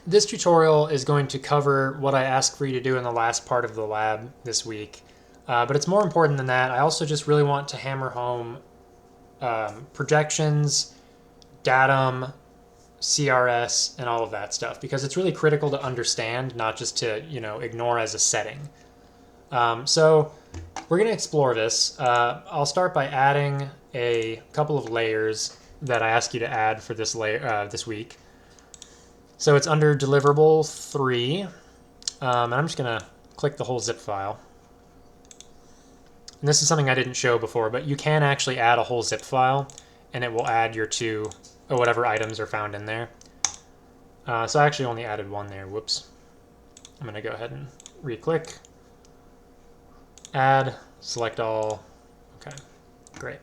This tutorial is going to cover what I asked for you to do in the last part of the lab this week. But it's more important than that. I also just really want to hammer home projections, datum, CRS, and all of that stuff, because it's really critical to understand, not just to ignore as a setting. So we're going to explore this. I'll start by adding a couple of layers that I ask you to add for this this week. So it's under deliverable 3, and I'm just going to click the whole zip file. And this is something I didn't show before, but you can actually add a whole zip file, and it will add your two, or whatever items are found in there. So I actually only added one there. Whoops. I'm going to go ahead and re-click. Add, select all. Okay, great.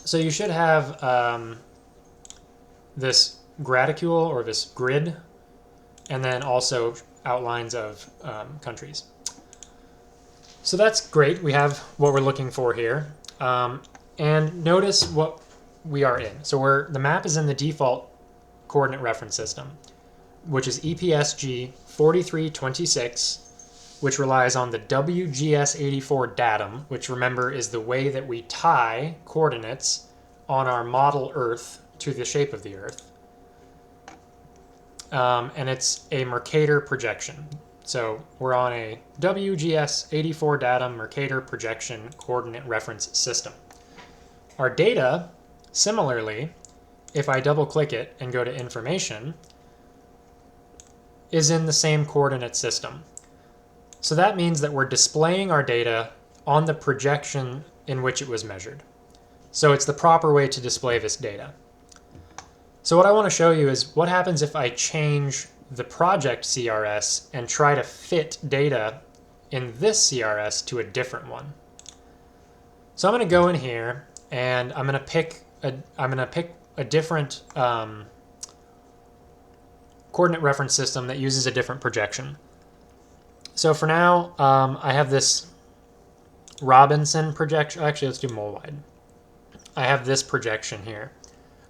So you should have this graticule, or this grid, and then also outlines of countries. So that's great. We have what we're looking for here. And notice what we are in. So the map is in the default coordinate reference system, which is EPSG 4326, which relies on the WGS84 datum, which, remember, is the way that we tie coordinates on our model Earth to the shape of the Earth. And it's a Mercator projection. So we're on a WGS84 datum Mercator projection coordinate reference system. Our data, similarly, if I double click it and go to information, is in the same coordinate system. So that means that we're displaying our data on the projection in which it was measured. So it's the proper way to display this data. So what I want to show you is what happens if I change the project CRS and try to fit data in this CRS to a different one. So I'm going to go in here and I'm going to pick a different coordinate reference system that uses a different projection. So for now, I have this Robinson projection. Actually, let's do mole-wide. I have this projection here,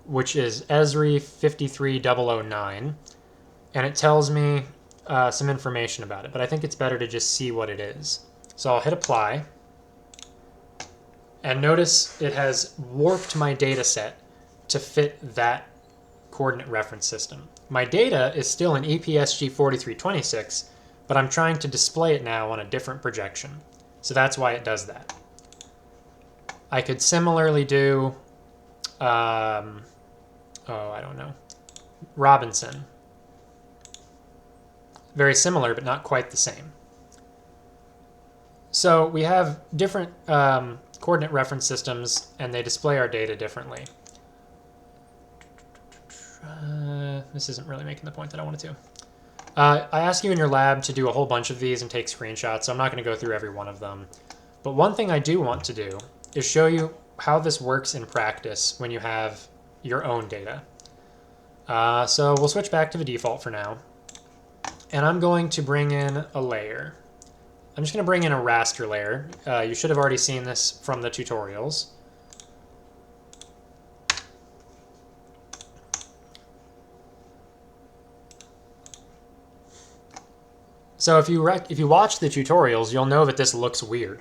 which is Esri 53009, and it tells me some information about it, but I think it's better to just see what it is. So I'll hit apply, and notice it has warped my data set to fit that coordinate reference system. My data is still in EPSG 4326, but I'm trying to display it now on a different projection. So that's why it does that. I could similarly do, I don't know, Robinson. Very similar, but not quite the same. So we have different coordinate reference systems, and they display our data differently. This isn't really making the point that I wanted to. I asked you in your lab to do a whole bunch of these and take screenshots, so I'm not going to go through every one of them. But one thing I do want to do is show you how this works in practice when you have your own data. So we'll switch back to the default for now. And I'm going to bring in a layer. I'm just going to bring in a raster layer. You should have already seen this from the tutorials. So if you watch the tutorials, you'll know that this looks weird.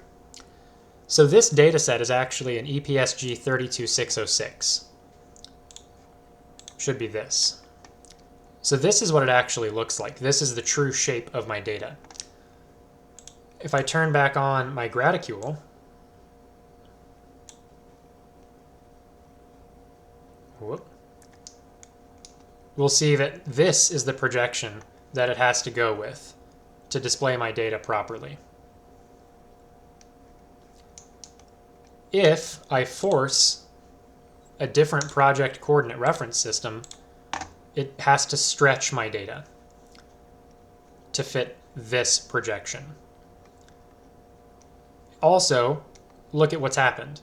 So this data set is actually an EPSG 32606. Should be this. So this is what it actually looks like. This is the true shape of my data. If I turn back on my graticule, we'll see that this is the projection that it has to go with to display my data properly. If I force a different project coordinate reference system, it has to stretch my data to fit this projection. Also, look at what's happened.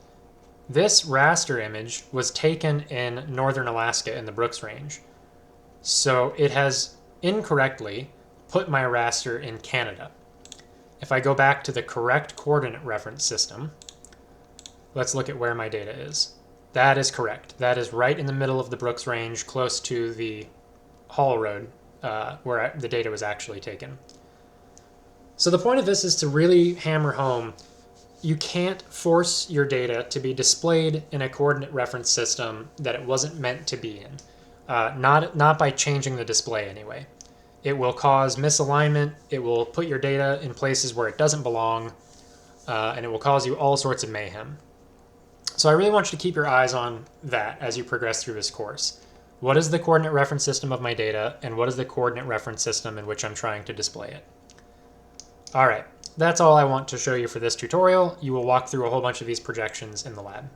This raster image was taken in northern Alaska in the Brooks Range. So it has incorrectly put my raster in Canada. If I go back to the correct coordinate reference system, let's look at where my data is. That is correct. That is right in the middle of the Brooks Range, close to the haul road where the data was actually taken. So the point of this is to really hammer home, you can't force your data to be displayed in a coordinate reference system that it wasn't meant to be in. Not by changing the display anyway. It will cause misalignment, it will put your data in places where it doesn't belong, and it will cause you all sorts of mayhem. So I really want you to keep your eyes on that as you progress through this course. What is the coordinate reference system of my data, and what is the coordinate reference system in which I'm trying to display it? All right, that's all I want to show you for this tutorial. You will walk through a whole bunch of these projections in the lab.